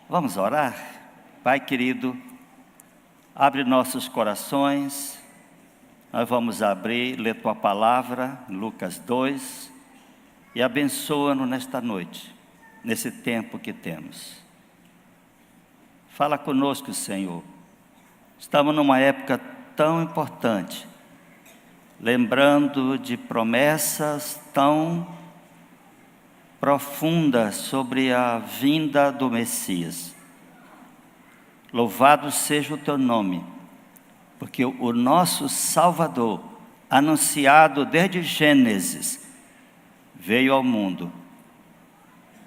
Vamos orar? Pai querido, abre nossos corações, nós vamos abrir, ler Tua Palavra, Lucas 2, e abençoa-nos nesta noite, nesse tempo que temos. Fala conosco, Senhor. Estamos numa época tão importante, lembrando de promessas tão profundas sobre a vinda do Messias. Louvado seja o Teu nome, porque o nosso Salvador, anunciado desde Gênesis, veio ao mundo.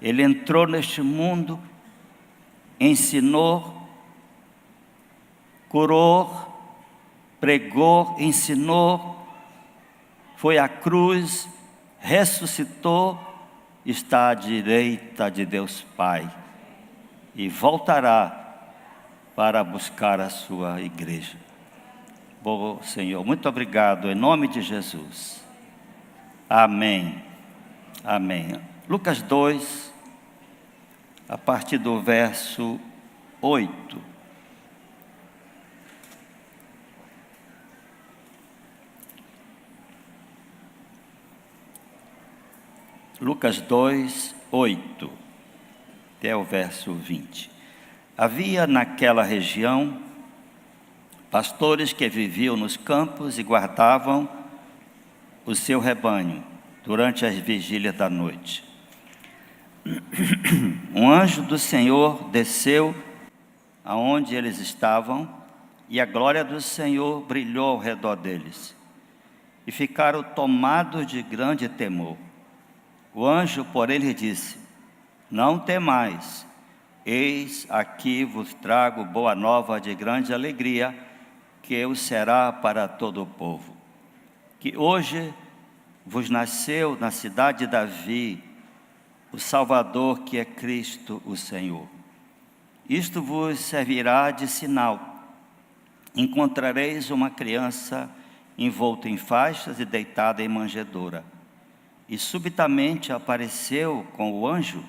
Ele entrou neste mundo, ensinou, curou, pregou, ensinou, foi à cruz, ressuscitou, está à direita de Deus Pai e voltará para buscar a sua igreja. Bom, Senhor, muito obrigado, em nome de Jesus. Amém. Amém. Lucas 2, a partir do verso 8. Lucas 2, 8, até o verso 20. Havia naquela região pastores que viviam nos campos e guardavam o seu rebanho durante as vigílias da noite. Um anjo do Senhor desceu aonde eles estavam, e a glória do Senhor brilhou ao redor deles, e ficaram tomados de grande temor. O anjo, porém, lhe disse: não temais, eis aqui vos trago boa nova de grande alegria, que o será para todo o povo. Que hoje vos nasceu na cidade de Davi o Salvador, que é Cristo o Senhor. Isto vos servirá de sinal: encontrareis uma criança envolta em faixas e deitada em manjedoura. E subitamente apareceu com o anjo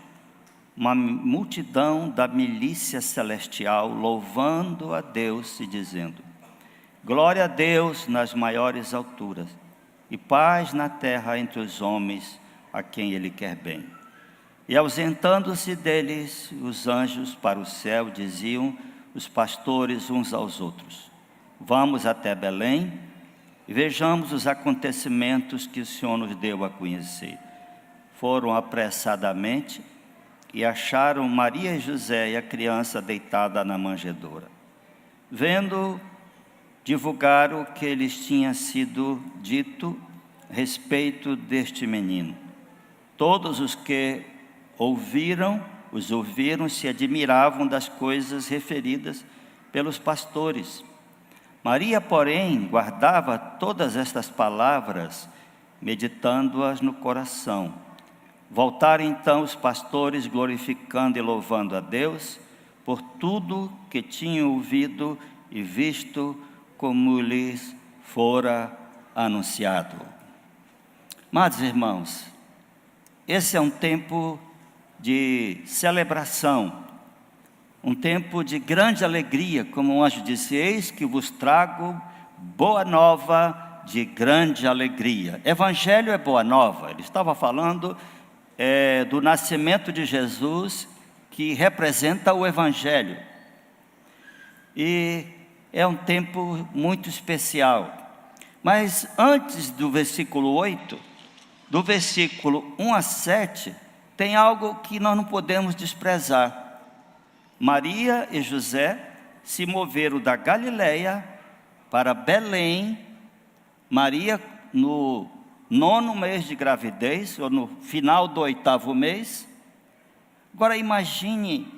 uma multidão da milícia celestial, louvando a Deus e dizendo: glória a Deus nas maiores alturas, e paz na terra entre os homens a quem Ele quer bem. E ausentando-se deles os anjos para o céu, diziam os pastores uns aos outros: vamos até Belém e vejamos os acontecimentos que o Senhor nos deu a conhecer. Foram apressadamente e acharam Maria e José e a criança deitada na manjedoura. Vendo, divulgaram o que lhes tinha sido dito a respeito deste menino. Todos os que os ouviram se admiravam das coisas referidas pelos pastores. Maria, porém, guardava todas estas palavras, meditando-as no coração. Voltaram então os pastores, glorificando e louvando a Deus por tudo que tinham ouvido e visto, como lhes fora anunciado. Amados irmãos, esse é um tempo de celebração, um tempo de grande alegria, como o anjo disse: eis que vos trago boa nova de grande alegria. Evangelho é boa nova. Ele estava falando do nascimento de Jesus, que representa o Evangelho. E é um tempo muito especial. Mas antes do versículo 8, do versículo 1 a 7, tem algo que nós não podemos desprezar. Maria e José se moveram da Galileia para Belém. Maria no 9º mês de gravidez, ou no final do 8º mês. Agora imagine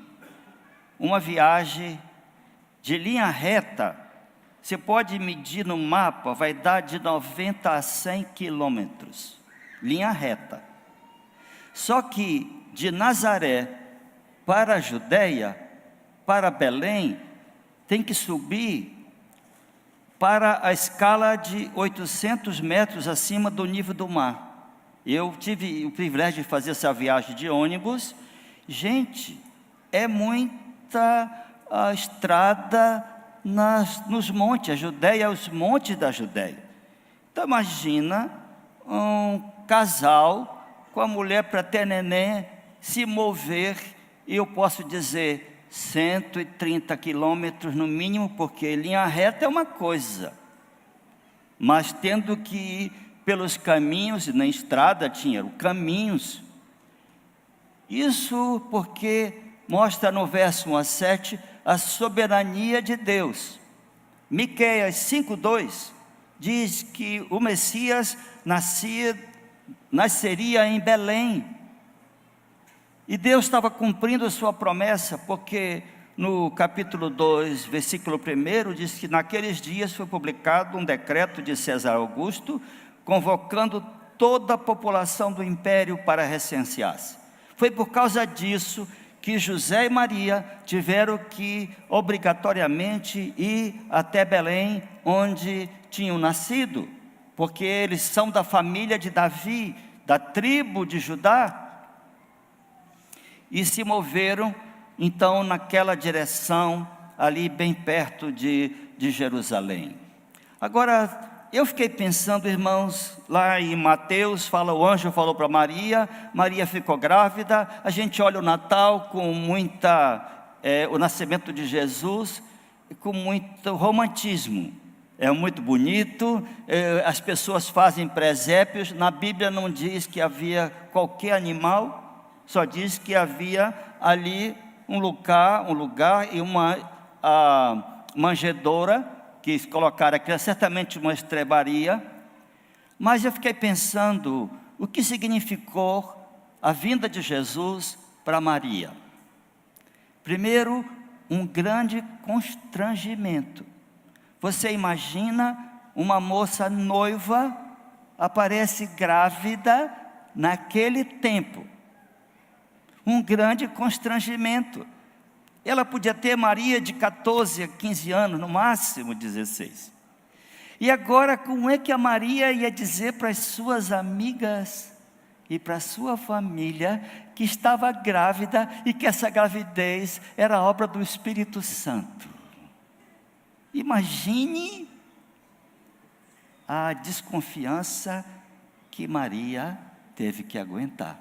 uma viagem de linha reta. Você pode medir no mapa, vai dar de 90 a 100 quilômetros, linha reta. Só que de Nazaré para a Judeia, para Belém, tem que subir para a escala de 800 metros acima do nível do mar. Eu tive o privilégio de fazer essa viagem de ônibus. Gente, é muita muita estrada nos montes, a Judéia, os montes da Judéia. Então imagina um casal com a mulher para ter neném, se mover, e eu posso dizer 130 quilômetros no mínimo, porque linha reta é uma coisa, mas tendo que ir pelos caminhos, e na estrada tinha caminhos. Isso porque mostra no verso 1 a 7 a soberania de Deus. Miqueias 5:2 diz que o Messias nasceria em Belém. E Deus estava cumprindo a sua promessa, porque no capítulo 2, versículo 1, diz que naqueles dias foi publicado um decreto de César Augusto, convocando toda a população do império para recensear-se. Foi por causa disso que José e Maria tiveram que obrigatoriamente ir até Belém, onde tinham nascido, porque eles são da família de Davi, da tribo de Judá, e se moveram então naquela direção, ali bem perto de Jerusalém. Agora, eu fiquei pensando, irmãos, lá em Mateus, o anjo falou para Maria, Maria ficou grávida, a gente olha o Natal com o nascimento de Jesus, com muito romantismo, é muito bonito, as pessoas fazem presépios, na Bíblia não diz que havia qualquer animal, só diz que havia ali um lugar e uma manjedoura, que colocaram aqui, certamente uma estrebaria. Mas eu fiquei pensando, o que significou a vinda de Jesus para Maria? Primeiro, um grande constrangimento. Você imagina uma moça noiva, aparece grávida naquele tempo. Um grande constrangimento. Ela podia ter Maria de 14 a 15 anos, no máximo 16. E agora, como é que a Maria ia dizer para as suas amigas e para a sua família que estava grávida e que essa gravidez era obra do Espírito Santo? Imagine a desconfiança que Maria teve que aguentar.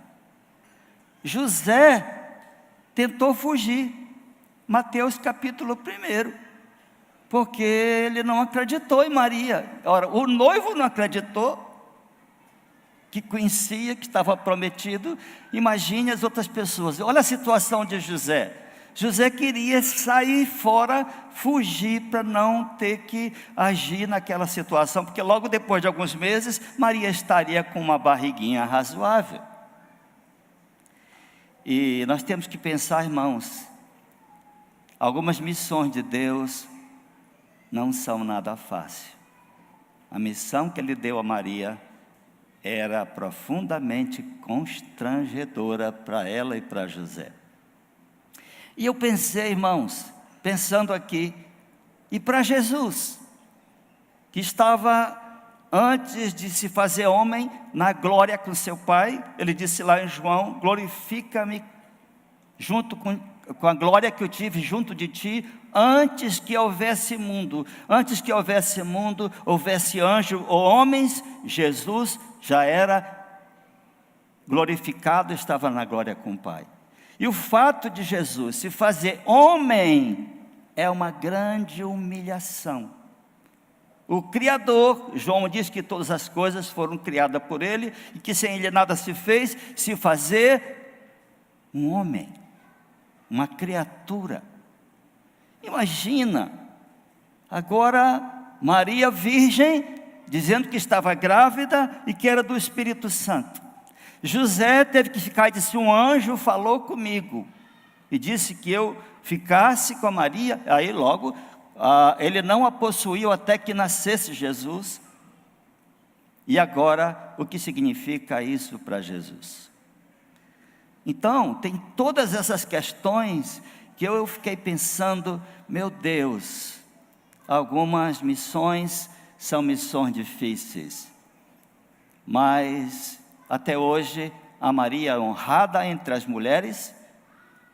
José tentou fugir. Mateus capítulo 1, porque ele não acreditou em Maria. Ora, o noivo não acreditou, que conhecia, que estava prometido. Imagine as outras pessoas. Olha a situação de José. José queria sair fora, fugir, para não ter que agir naquela situação, porque logo depois de alguns meses, Maria estaria com uma barriguinha razoável. E nós temos que pensar, irmãos, algumas missões de Deus não são nada fácil. A missão que Ele deu a Maria era profundamente constrangedora para ela e para José. E eu pensei, irmãos, pensando aqui, e para Jesus, que estava antes de se fazer homem, na glória com seu Pai, Ele disse lá em João: glorifica-me junto com a glória que eu tive junto de ti, antes que houvesse mundo. Antes que houvesse mundo, houvesse anjo ou homens, Jesus já era glorificado, estava na glória com o Pai. E o fato de Jesus se fazer homem é uma grande humilhação. O Criador, João diz que todas as coisas foram criadas por Ele, e que sem Ele nada se fez, se fazer um homem, uma criatura. Imagina, agora Maria virgem, dizendo que estava grávida e que era do Espírito Santo. José teve que ficar e disse: um anjo falou comigo e disse que eu ficasse com a Maria. Aí logo, ele não a possuiu até que nascesse Jesus. E agora, o que significa isso para Jesus? Então, tem todas essas questões que eu fiquei pensando, meu Deus, algumas missões são missões difíceis, mas até hoje a Maria é honrada entre as mulheres,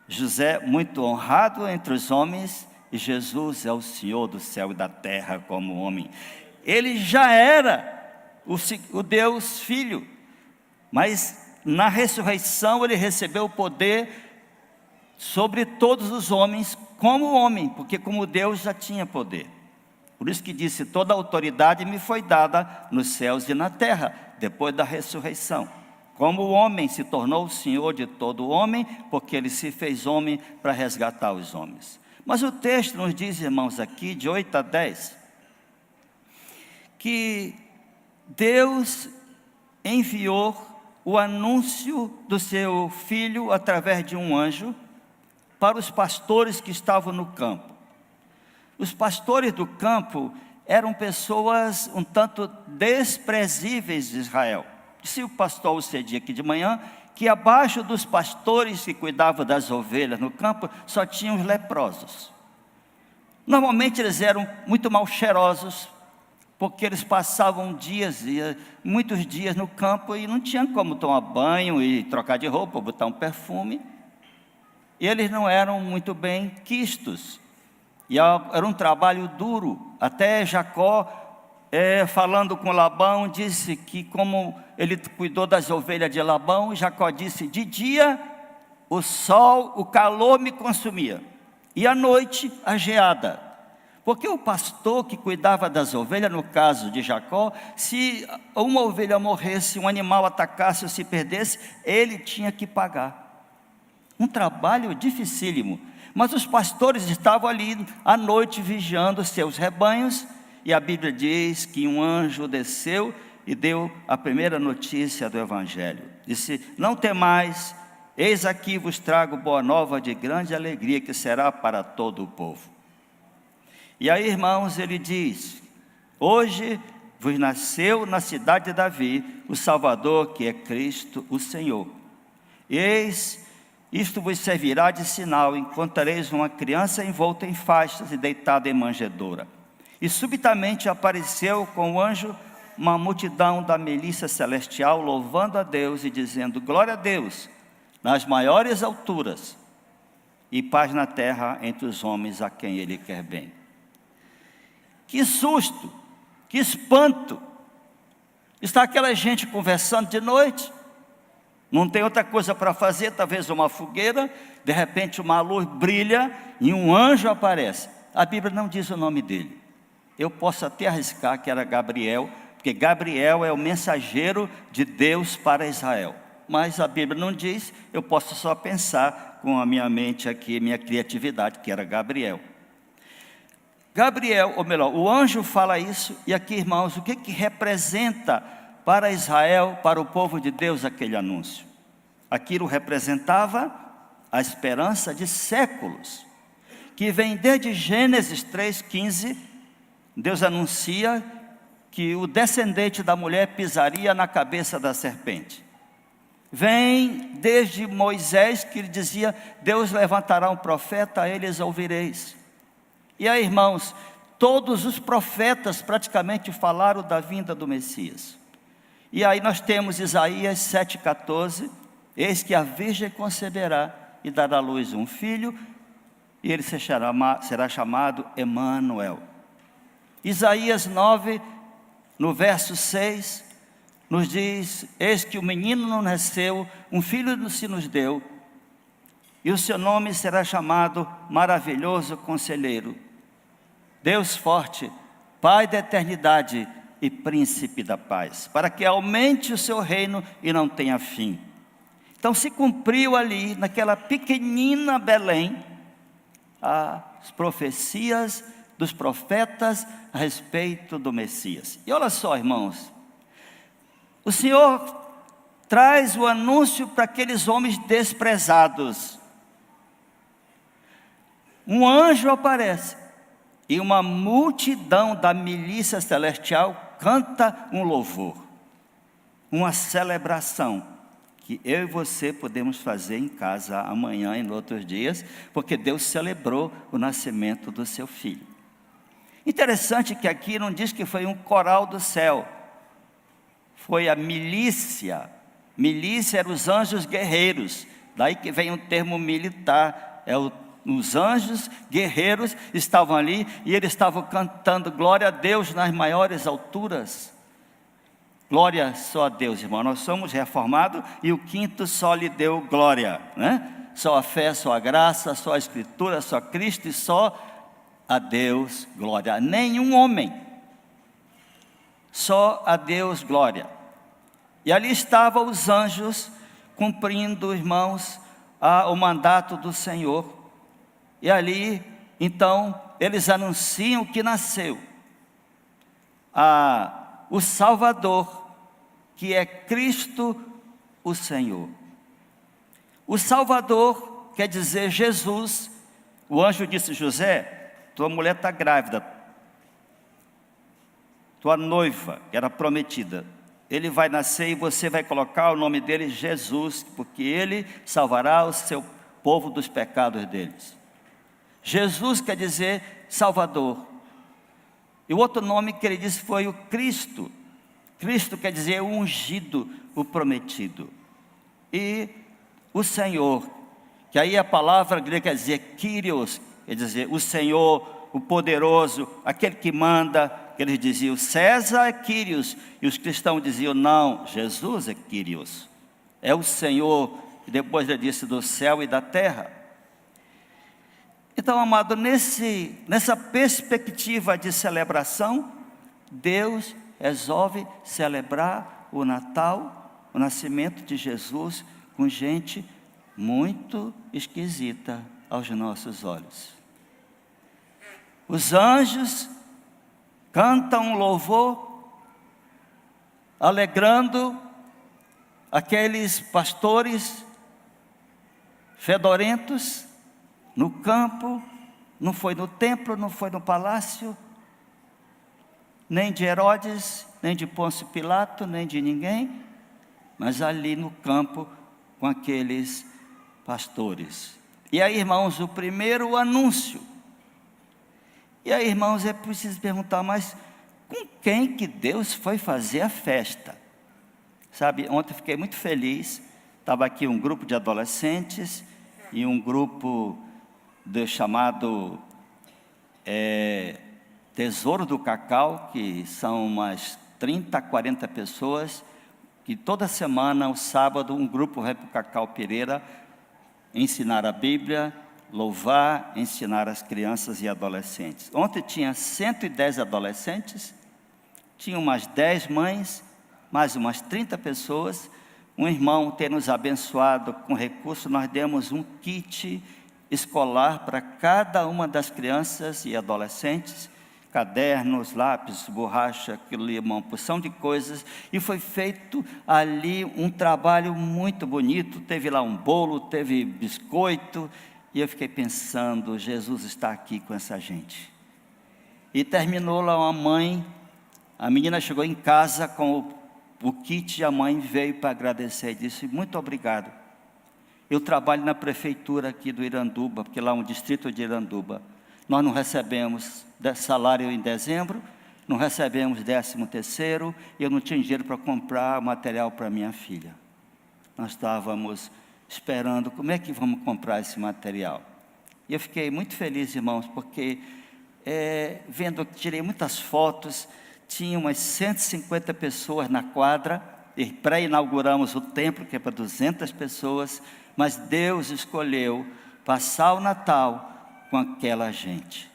José muito honrado entre os homens, e Jesus é o Senhor do céu e da terra como homem. Ele já era o Deus Filho, mas na ressurreição ele recebeu o poder sobre todos os homens como homem, porque como Deus já tinha poder. Por isso que disse, toda a autoridade me foi dada nos céus e na terra, depois da ressurreição. Como o homem se tornou o Senhor de todo homem, porque ele se fez homem para resgatar os homens. Mas o texto nos diz, irmãos, aqui de 8 a 10, que Deus enviou o anúncio do seu Filho através de um anjo para os pastores que estavam no campo. Os pastores do campo eram pessoas um tanto desprezíveis de Israel. Disse o pastor Alcedi aqui de manhã, que abaixo dos pastores que cuidavam das ovelhas no campo, só tinham os leprosos. Normalmente eles eram muito mal cheirosos, porque eles passavam muitos dias no campo e não tinham como tomar banho e trocar de roupa, botar um perfume. E eles não eram muito bem quistos. E era um trabalho duro. Até Jacó, falando com Labão, disse que como ele cuidou das ovelhas de Labão, Jacó disse, de dia o sol, o calor me consumia, e à noite a geada. Porque o pastor que cuidava das ovelhas, no caso de Jacó, se uma ovelha morresse, um animal atacasse ou se perdesse, ele tinha que pagar. Um trabalho dificílimo. Mas os pastores estavam ali à noite vigiando seus rebanhos, e a Bíblia diz que um anjo desceu e deu a primeira notícia do Evangelho. Disse, não temais, eis aqui vos trago boa nova de grande alegria, que será para todo o povo. E aí, irmãos, ele diz, hoje vos nasceu na cidade de Davi o Salvador, que é Cristo o Senhor. E eis, isto vos servirá de sinal, encontrareis uma criança envolta em faixas e deitada em manjedoura. E subitamente apareceu com o anjo uma multidão da milícia celestial, louvando a Deus e dizendo, glória a Deus, nas maiores alturas, e paz na terra entre os homens a quem Ele quer bem. Que susto, que espanto, está aquela gente conversando de noite, não tem outra coisa para fazer, talvez uma fogueira, de repente uma luz brilha e um anjo aparece. A Bíblia não diz o nome dele. Eu posso até arriscar que era Gabriel, porque Gabriel é o mensageiro de Deus para Israel. Mas a Bíblia não diz, eu posso só pensar com a minha mente aqui, minha criatividade, que era Gabriel. Gabriel, ou melhor, o anjo fala isso, e aqui, irmãos, o que representa para Israel, para o povo de Deus, aquele anúncio? Aquilo representava a esperança de séculos, que vem desde Gênesis 3,15, Deus anuncia que o descendente da mulher pisaria na cabeça da serpente. Vem desde Moisés, que ele dizia, Deus levantará um profeta, a eles ouvireis. E aí, irmãos, todos os profetas praticamente falaram da vinda do Messias. E aí nós temos Isaías 7,14, eis que a virgem conceberá e dará à luz um filho, e ele será chamado Emanuel. Isaías 9, no verso 6, nos diz, eis que o menino nos nasceu, um filho se nos deu, e o seu nome será chamado Maravilhoso Conselheiro, Deus Forte, Pai da Eternidade e Príncipe da Paz, para que aumente o seu reino e não tenha fim. Então se cumpriu ali, naquela pequenina Belém, as profecias dos profetas a respeito do Messias. E olha só, irmãos, o Senhor traz o anúncio para aqueles homens desprezados. Um anjo aparece, e uma multidão da milícia celestial canta um louvor, uma celebração, que eu e você podemos fazer em casa amanhã e em outros dias, porque Deus celebrou o nascimento do seu filho. Interessante que aqui não diz que foi um coral do céu, foi a milícia. Milícia eram os anjos guerreiros, Daí que vem um termo militar, os anjos guerreiros estavam ali e eles estavam cantando glória a Deus nas maiores alturas. Glória só a Deus, irmão. Nós somos reformados e o quinto só lhe deu glória, né? Só a fé, só a graça, só a Escritura, só Cristo e só a Deus glória. Nenhum homem, só a Deus glória. E ali estavam os anjos cumprindo, irmãos, o mandato do Senhor. E ali, então, eles anunciam que nasceu o Salvador, que é Cristo o Senhor. O Salvador quer dizer Jesus. O anjo disse: José, tua mulher está grávida, tua noiva, que era prometida, ele vai nascer e você vai colocar o nome dele Jesus, porque ele salvará o seu povo dos pecados deles. Jesus quer dizer Salvador. E o outro nome que ele disse foi o Cristo. Cristo quer dizer o ungido, o prometido. E o Senhor, que aí a palavra grega quer dizer Kyrios, quer dizer o Senhor, o poderoso, aquele que manda. Que eles diziam César é Kyrios, e os cristãos diziam não, Jesus é Kyrios, é o Senhor. E depois ele disse do céu e da terra. Então, amado, nessa perspectiva de celebração, Deus resolve celebrar o Natal, o nascimento de Jesus, com gente muito esquisita aos nossos olhos. Os anjos cantam um louvor, alegrando aqueles pastores fedorentos no campo. Não foi no templo, não foi no palácio, nem de Herodes, nem de Pôncio Pilato, nem de ninguém, mas ali no campo com aqueles pastores. E aí, irmãos, o primeiro anúncio. E aí, irmãos, é preciso perguntar, mas com quem que Deus foi fazer a festa? Sabe, ontem eu fiquei muito feliz, estava aqui um grupo de adolescentes e um grupo chamado Tesouro do Cacau, que são umas 30, 40 pessoas, que toda semana, o sábado, um grupo vai para o Cacau Pereira ensinar a Bíblia, louvar, ensinar as crianças e adolescentes. Ontem tinha 110 adolescentes, tinha umas 10 mães, mais umas 30 pessoas. Um irmão ter nos abençoado com recurso, nós demos um kit escolar para cada uma das crianças e adolescentes, cadernos, lápis, borracha, aquilo ali, uma porção de coisas, e foi feito ali um trabalho muito bonito. Teve lá um bolo, teve biscoito, e eu fiquei pensando, Jesus está aqui com essa gente. E terminou lá uma mãe, a menina chegou em casa com o kit, e a mãe veio para agradecer e disse: muito obrigado. Eu trabalho na prefeitura aqui do Iranduba, porque lá é um distrito de Iranduba. Nós não recebemos salário em dezembro, não recebemos 13º, e eu não tinha dinheiro para comprar material para minha filha. Nós estávamos esperando, como é que vamos comprar esse material? E eu fiquei muito feliz, irmãos, porque tirei muitas fotos, tinha umas 150 pessoas na quadra, e pré-inauguramos o templo, que é para 200 pessoas, mas Deus escolheu passar o Natal com aquela gente.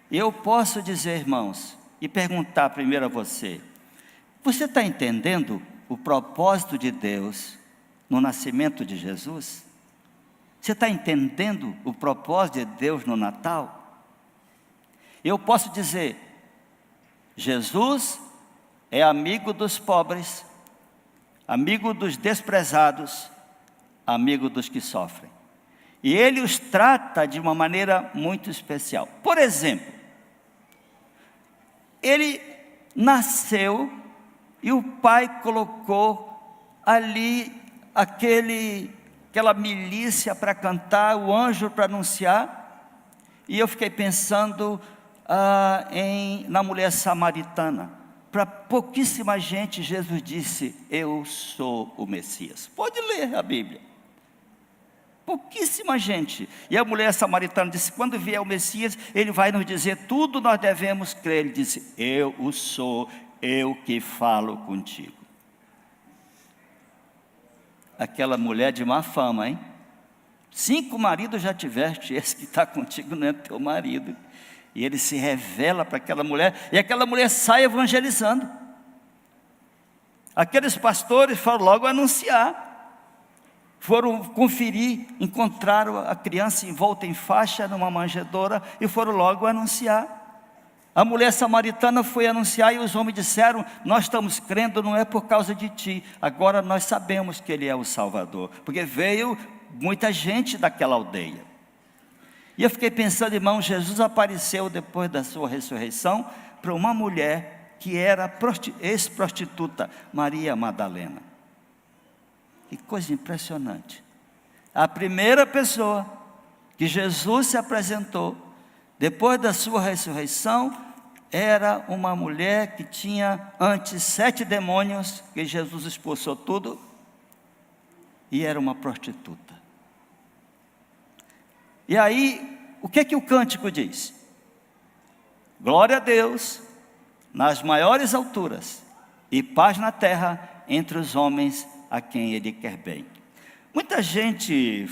E eu posso dizer, irmãos, e perguntar primeiro a você: você está entendendo o propósito de Deus no nascimento de Jesus? Você está entendendo o propósito de Deus no Natal? Eu posso dizer, Jesus é amigo dos pobres, amigo dos desprezados, amigo dos que sofrem. E Ele os trata de uma maneira muito especial. Por exemplo, Ele nasceu e o Pai colocou ali aquela milícia para cantar, o anjo para anunciar. E eu fiquei pensando na mulher samaritana. Para pouquíssima gente, Jesus disse: eu sou o Messias. Pode ler a Bíblia. pouquíssima gente. E a mulher samaritana disse: quando vier o Messias, ele vai nos dizer tudo, nós devemos crer. Ele disse: eu o sou, eu que falo contigo. Aquela mulher de má fama, hein? 5 maridos já tiveste, esse que está contigo não é teu marido. E ele se revela para aquela mulher, e aquela mulher sai evangelizando. Aqueles pastores foram logo anunciar, foram conferir, encontraram a criança envolta em faixa numa manjedoura e foram logo anunciar. A mulher samaritana foi anunciar e os homens disseram: nós estamos crendo, não é por causa de ti, agora nós sabemos que ele é o Salvador, porque veio muita gente daquela aldeia. E eu fiquei pensando, irmão, Jesus apareceu depois da sua ressurreição para uma mulher que era ex-prostituta, Maria Madalena. Que coisa impressionante. A primeira pessoa que Jesus se apresentou depois da sua ressurreição era uma mulher que tinha antes 7 demônios, que Jesus expulsou tudo, e era uma prostituta. E aí, o que o cântico diz? Glória a Deus nas maiores alturas, e paz na terra entre os homens a quem Ele quer bem. Muita gente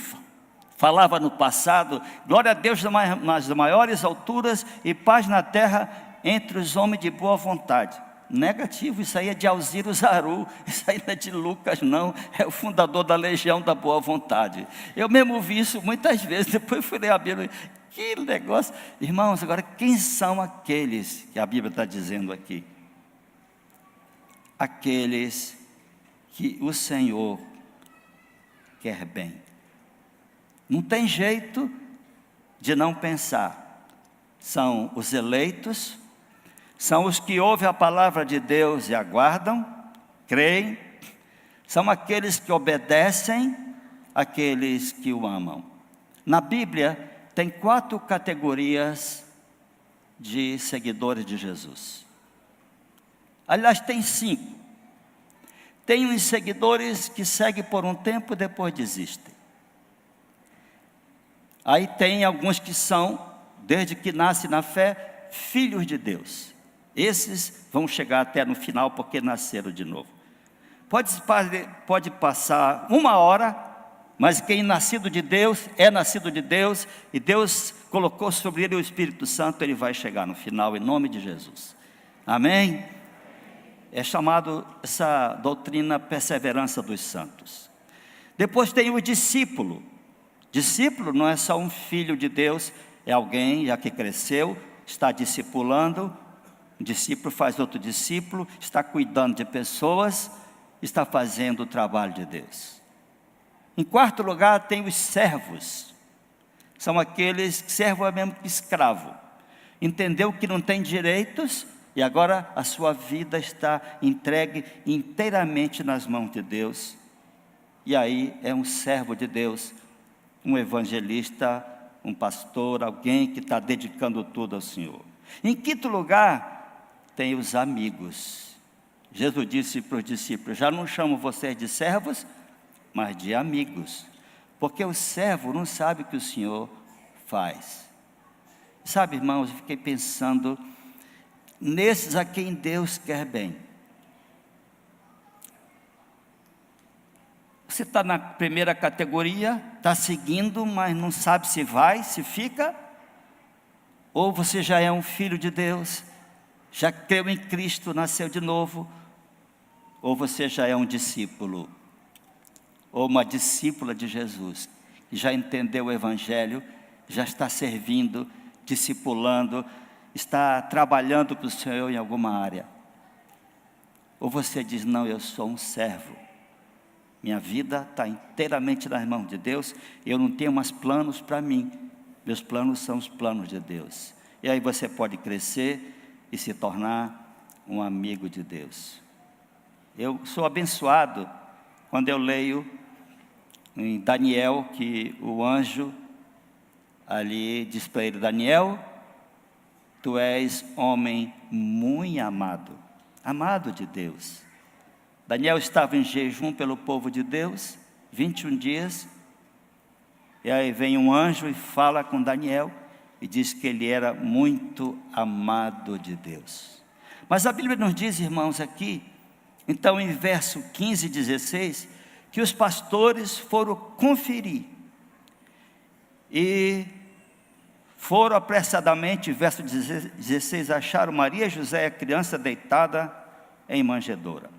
falava no passado: glória a Deus nas maiores alturas e paz na terra entre os homens de boa vontade. Negativo, isso aí é de Alziro Zaru, isso aí não é de Lucas não, é o fundador da Legião da Boa Vontade. Eu mesmo vi isso muitas vezes, depois fui ler a Bíblia, que negócio. Irmãos, agora quem são aqueles que a Bíblia está dizendo aqui? Aqueles que o Senhor quer bem. Não tem jeito de não pensar. São os eleitos, são os que ouvem a palavra de Deus e aguardam, creem, são aqueles que obedecem, aqueles que o amam. Na Bíblia tem 4 categorias de seguidores de Jesus. Aliás, tem 5. Tem uns seguidores que seguem por um tempo e depois desistem. Aí tem alguns que são, desde que nascem na fé, filhos de Deus. Esses vão chegar até no final porque nasceram de novo. Pode passar 1 hora, mas quem é nascido de Deus, é nascido de Deus, e Deus colocou sobre ele o Espírito Santo, ele vai chegar no final, em nome de Jesus. Amém? É chamado essa doutrina perseverança dos santos. Depois tem o discípulo. Discípulo não é só um filho de Deus, é alguém já que cresceu, está discipulando. Um discípulo faz outro discípulo, está cuidando de pessoas, está fazendo o trabalho de Deus. Em 4º lugar tem os servos. São aqueles que servo é mesmo que escravo. Entendeu que não tem direitos e agora a sua vida está entregue inteiramente nas mãos de Deus. E aí é um servo de Deus, um evangelista, um pastor, alguém que está dedicando tudo ao Senhor. Em 5º lugar, tem os amigos. Jesus disse para os discípulos: já não chamo vocês de servos, mas de amigos, porque o servo não sabe o que o Senhor faz. Sabe, irmãos, eu fiquei pensando nesses a quem Deus quer bem. Você está na primeira categoria, está seguindo, mas não sabe se vai, se fica, ou você já é um filho de Deus, já creu em Cristo, nasceu de novo, ou você já é um discípulo, ou uma discípula de Jesus, que já entendeu o Evangelho, já está servindo, discipulando, está trabalhando para o Senhor em alguma área. Ou você diz: não, eu sou um servo, minha vida está inteiramente nas mãos de Deus, eu não tenho mais planos para mim, meus planos são os planos de Deus. E aí você pode crescer e se tornar um amigo de Deus. Eu sou abençoado quando eu leio em Daniel que o anjo ali diz para ele: Daniel, tu és homem muito amado, amado de Deus. Daniel estava em jejum pelo povo de Deus, 21 dias, E aí vem um anjo e fala com Daniel e diz que ele era muito amado de Deus. Mas a Bíblia nos diz, irmãos, aqui, então em verso 15 e 16, que os pastores foram conferir e foram apressadamente, verso 16, acharam Maria e José e a criança deitada em manjedoura.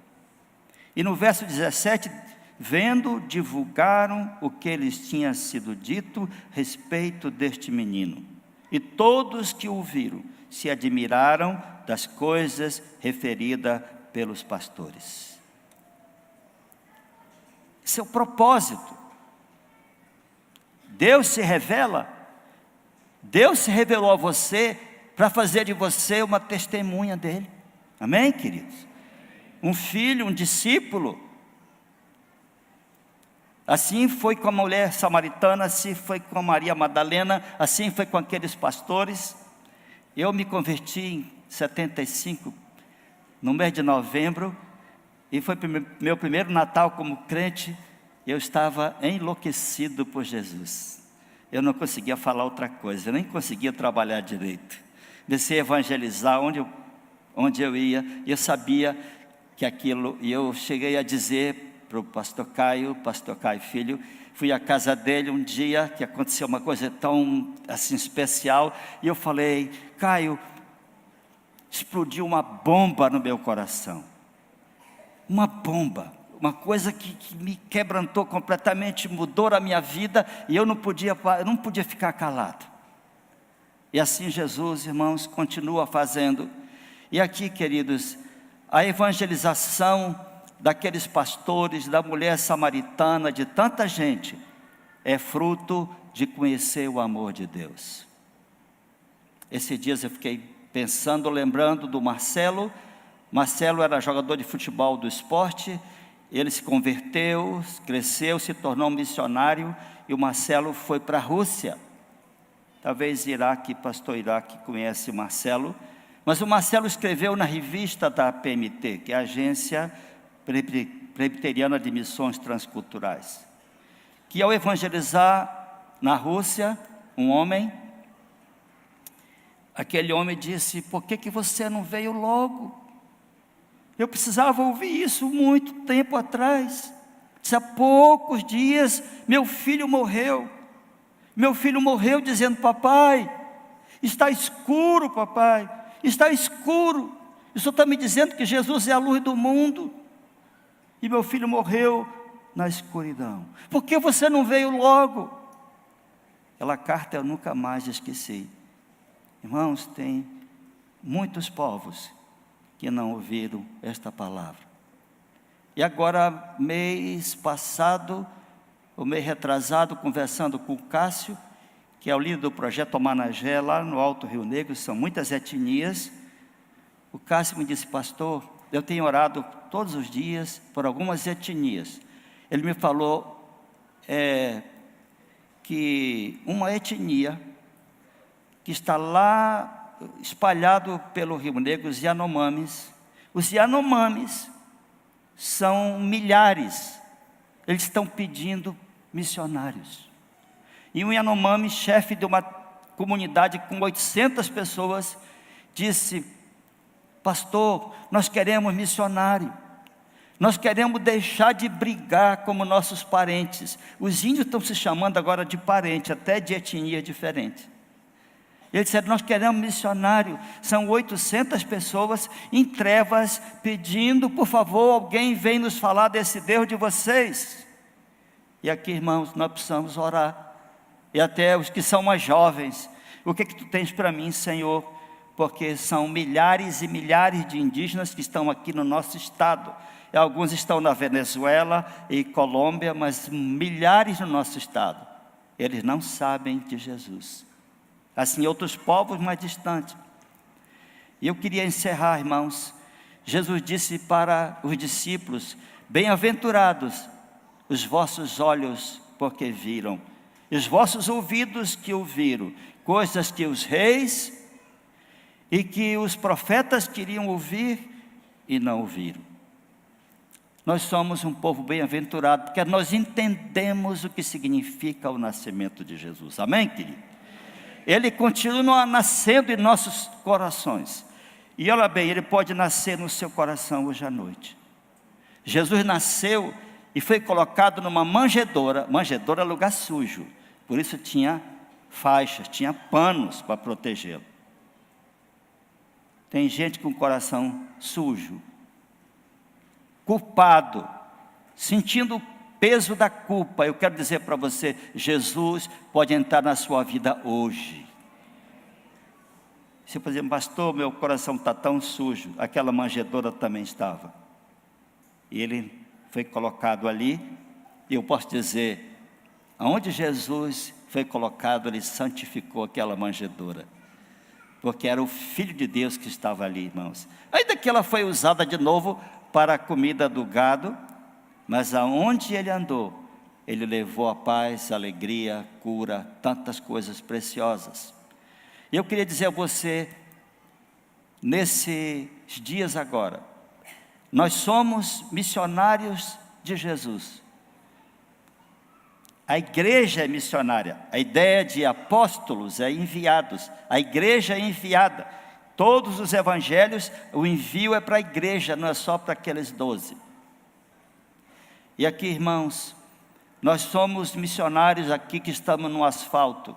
E no verso 17, vendo, divulgaram o que lhes tinha sido dito a respeito deste menino. E todos que o viram se admiraram das coisas referidas pelos pastores. Esse é o propósito. Deus se revela, Deus se revelou a você para fazer de você uma testemunha dele. Amém, queridos? Um filho, um discípulo. Assim foi com a mulher samaritana, assim foi com Maria Madalena, assim foi com aqueles pastores. Eu me converti em 75, no mês de novembro, e foi meu primeiro Natal como crente. Eu estava enlouquecido por Jesus. Eu não conseguia falar outra coisa, eu nem conseguia trabalhar direito. Comecei a evangelizar onde eu ia, e eu sabia que aquilo, e eu cheguei a dizer para o pastor Caio filho, fui à casa dele um dia, que aconteceu uma coisa tão assim especial, e eu falei: Caio, explodiu uma bomba no meu coração, uma bomba, uma coisa que me quebrantou completamente, mudou a minha vida, e eu não podia ficar calado. E assim Jesus, irmãos, continua fazendo. E aqui, queridos, a evangelização daqueles pastores, da mulher samaritana, de tanta gente, é fruto de conhecer o amor de Deus. Esses dias eu fiquei pensando, lembrando do Marcelo. Marcelo era jogador de futebol do esporte, ele se converteu, cresceu, se tornou missionário, e o Marcelo foi para a Rússia. Talvez Iraque, pastor Iraque conhece o Marcelo, mas o Marcelo escreveu na revista da PMT, que é a Agência Presbiteriana de Missões Transculturais, que ao evangelizar na Rússia, um homem, aquele homem disse: por que você não veio logo? Eu precisava ouvir isso muito tempo atrás. Disse: há poucos dias meu filho morreu. Meu filho morreu dizendo: papai, está escuro, papai, está escuro. O Senhor está me dizendo que Jesus é a luz do mundo. E meu filho morreu na escuridão. Por que você não veio logo? Aquela carta eu nunca mais esqueci. Irmãos, tem muitos povos que não ouviram esta palavra. E agora, mês passado, o mês retrasado, conversando com o Cássio, que é o líder do projeto Managé, lá no Alto Rio Negro, são muitas etnias. O Cássio me disse: pastor, eu tenho orado todos os dias por algumas etnias. Ele me falou que uma etnia que está lá espalhado pelo Rio Negro, os Yanomamis. Os Yanomamis são milhares. Eles estão pedindo missionários. E um Yanomami, chefe de uma comunidade com 800 pessoas, disse: pastor, nós queremos missionário. Nós queremos deixar de brigar como nossos parentes. Os índios estão se chamando agora de parente, até de etnia diferente. Ele disse: nós queremos missionário. São 800 pessoas em trevas pedindo: por favor, alguém vem nos falar desse Deus de vocês. E aqui, irmãos, nós precisamos orar. E até os que são mais jovens: o que tu tens para mim, Senhor? Porque são milhares e milhares de indígenas que estão aqui no nosso estado. E alguns estão na Venezuela e Colômbia, mas milhares no nosso estado. Eles não sabem de Jesus. Assim, outros povos mais distantes. E eu queria encerrar, irmãos. Jesus disse para os discípulos: bem-aventurados os vossos olhos, porque viram, e os vossos ouvidos que ouviram, coisas que os reis e que os profetas queriam ouvir e não ouviram. Nós somos um povo bem-aventurado, porque nós entendemos o que significa o nascimento de Jesus. Amém, querido? Ele continua nascendo em nossos corações. E olha bem, Ele pode nascer no seu coração hoje à noite. Jesus nasceu e foi colocado numa manjedoura. Manjedoura é lugar sujo. Por isso tinha faixas, tinha panos para protegê-lo. Tem gente com o coração sujo, culpado, sentindo o peso da culpa. Eu quero dizer para você, Jesus pode entrar na sua vida hoje. Você pode dizer, pastor, meu coração está tão sujo. Aquela manjedoura também estava. E ele foi colocado ali. E eu posso dizer, aonde Jesus foi colocado, Ele santificou aquela manjedoura. Porque era o Filho de Deus que estava ali, irmãos. Ainda que ela foi usada de novo para a comida do gado, mas aonde Ele andou, Ele levou a paz, a alegria, cura, tantas coisas preciosas. E eu queria dizer a você, nesses dias agora, nós somos missionários de Jesus. A igreja é missionária. A ideia de apóstolos é enviados. A igreja é enviada. Todos os evangelhos, o envio é para a igreja, não é só para aqueles 12. E aqui, irmãos, nós somos missionários aqui que estamos no asfalto.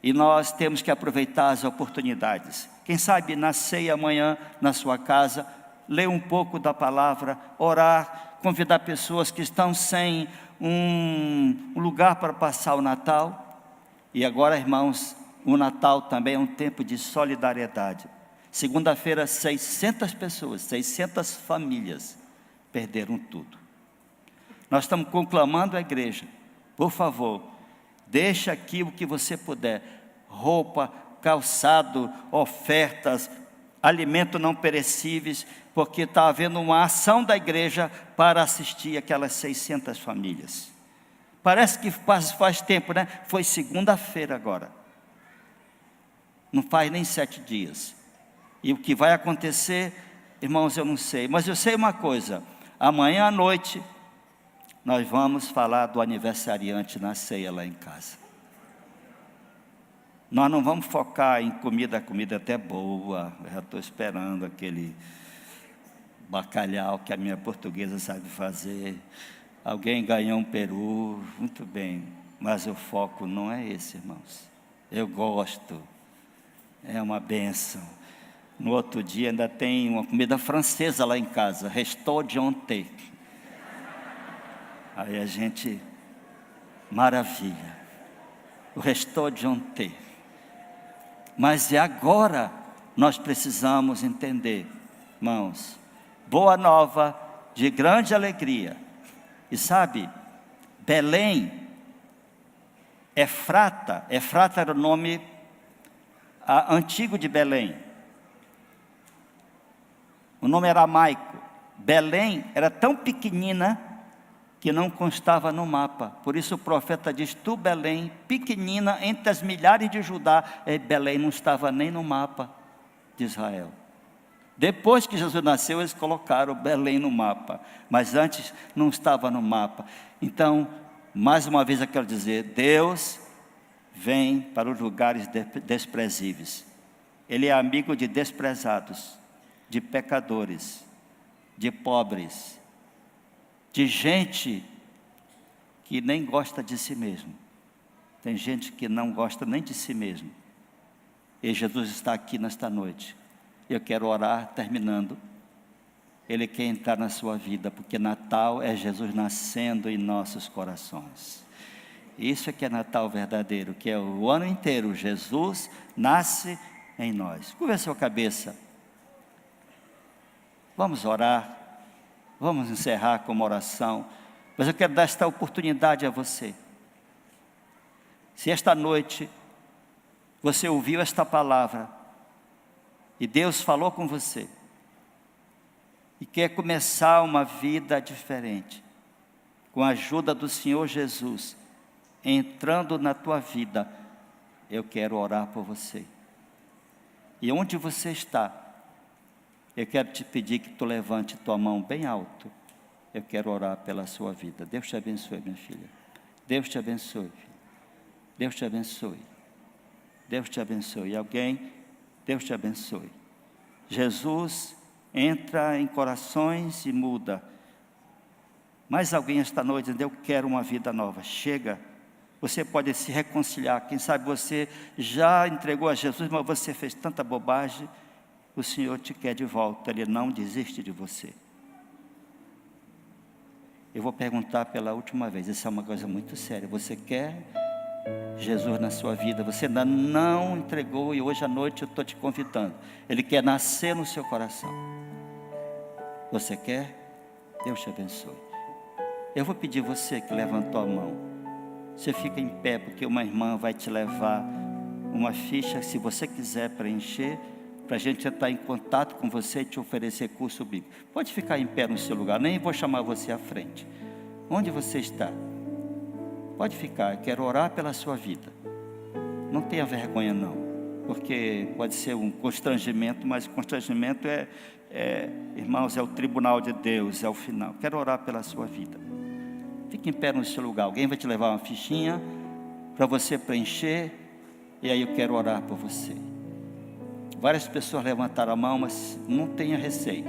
E nós temos que aproveitar as oportunidades. Quem sabe na ceia amanhã, na sua casa, ler um pouco da palavra, orar, convidar pessoas que estão sem um lugar para passar o Natal. E agora, irmãos, o Natal também é um tempo de solidariedade. Segunda-feira, 600 pessoas, 600 famílias perderam tudo. Nós estamos conclamando a igreja, por favor, deixa aqui o que você puder, roupa, calçado, ofertas, alimento não perecíveis, porque está havendo uma ação da igreja para assistir aquelas 600 famílias. Parece que faz tempo, né? Foi segunda-feira agora. Não faz nem 7 dias. E o que vai acontecer, irmãos, eu não sei. Mas eu sei uma coisa, amanhã à noite, nós vamos falar do aniversariante na ceia lá em casa. Nós não vamos focar em comida, a comida até boa. Eu já estou esperando aquele bacalhau que a minha portuguesa sabe fazer. Alguém ganhou um peru, muito bem. Mas o foco não é esse, irmãos. Eu gosto, é uma bênção. No outro dia ainda tem uma comida francesa lá em casa, restou de ontem. Aí a gente, maravilha, o restou de ontem. Mas agora nós precisamos entender, irmãos, boa nova de grande alegria. E sabe, Belém, Efrata era o nome antigo de Belém. O nome aramaico. Belém era tão pequenina que não constava no mapa. Por isso o profeta diz, tu Belém, pequenina entre as milhares de Judá, Belém não estava nem no mapa de Israel. Depois que Jesus nasceu, eles colocaram Belém no mapa, mas antes não estava no mapa. Então, mais uma vez eu quero dizer, Deus vem para os lugares desprezíveis. Ele é amigo de desprezados, de pecadores, de pobres, de gente que nem gosta de si mesmo. Tem gente que não gosta nem de si mesmo. E Jesus está aqui nesta noite. Eu quero orar terminando. Ele quer entrar na sua vida, porque Natal é Jesus nascendo em nossos corações. Isso é que é Natal verdadeiro, que é o ano inteiro, Jesus nasce em nós. Curva a sua cabeça. Vamos orar. Vamos encerrar com uma oração, mas eu quero dar esta oportunidade a você. Se esta noite você ouviu esta palavra e Deus falou com você e quer começar uma vida diferente, com a ajuda do Senhor Jesus, entrando na tua vida, eu quero orar por você. E onde você está, eu quero te pedir que tu levante tua mão bem alto. eu quero orar pela sua vida. Deus te abençoe, minha filha. Deus te abençoe, filha. Deus te abençoe. Deus te abençoe. Alguém, Deus te abençoe. Jesus entra em corações e muda. Mais alguém esta noite dizendo, eu quero uma vida nova. Chega. Você pode se reconciliar. Quem sabe você já entregou a Jesus, mas você fez tanta bobagem. O Senhor te quer de volta. Ele não desiste de você. Eu vou perguntar pela última vez. Isso é uma coisa muito séria. Você quer Jesus na sua vida? Você ainda não entregou e hoje à noite eu estou te convidando. Ele quer nascer no seu coração. Você quer? Deus te abençoe. Eu vou pedir você que levantou a mão. Você fica em pé, porque uma irmã vai te levar uma ficha, se você quiser preencher, para a gente entrar em contato com você e te oferecer curso bíblico. Pode ficar em pé no seu lugar, nem vou chamar você à frente. Onde você está? Pode ficar, eu quero orar pela sua vida. Não tenha vergonha não, porque pode ser um constrangimento, mas constrangimento irmãos, é o tribunal de Deus, é o final. Quero orar pela sua vida. Fique em pé no seu lugar. Alguém vai te levar uma fichinha para você preencher. E aí eu quero orar por você. Várias pessoas levantaram a mão, mas não tenha receio.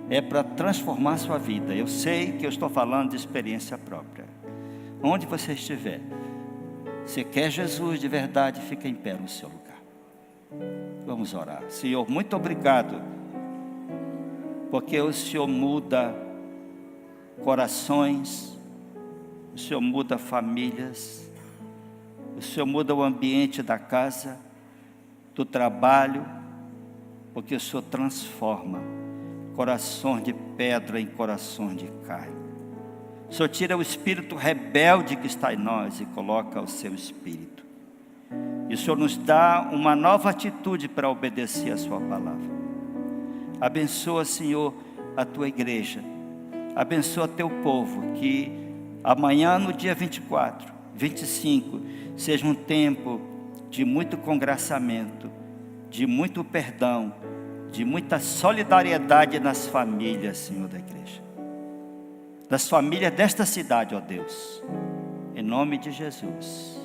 É para transformar a sua vida. Eu sei que eu estou falando de experiência própria. Onde você estiver, você quer Jesus de verdade, fica em pé no seu lugar. Vamos orar. Senhor, muito obrigado, porque o Senhor muda corações, o Senhor muda famílias, o Senhor muda o ambiente da casa, do trabalho, porque o Senhor transforma corações de pedra em corações de carne. O Senhor tira o espírito rebelde que está em nós e coloca o seu espírito. E o Senhor nos dá uma nova atitude para obedecer a sua palavra. Abençoa, Senhor, a tua igreja. Abençoa teu povo, que amanhã, no dia 24, 25, seja um tempo de muito congraçamento, de muito perdão, de muita solidariedade nas famílias, Senhor, da igreja. Das famílias desta cidade, ó Deus. Em nome de Jesus.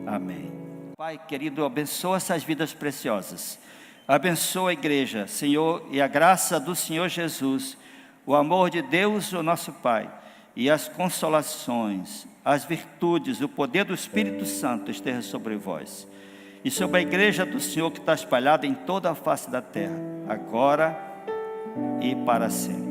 Amém. Pai querido, abençoa essas vidas preciosas. Abençoa a igreja, Senhor, e a graça do Senhor Jesus, o amor de Deus, o nosso Pai, e as consolações, as virtudes, o poder do Espírito Santo esteja sobre vós. E sobre a igreja do Senhor que está espalhada em toda a face da terra, agora e para sempre.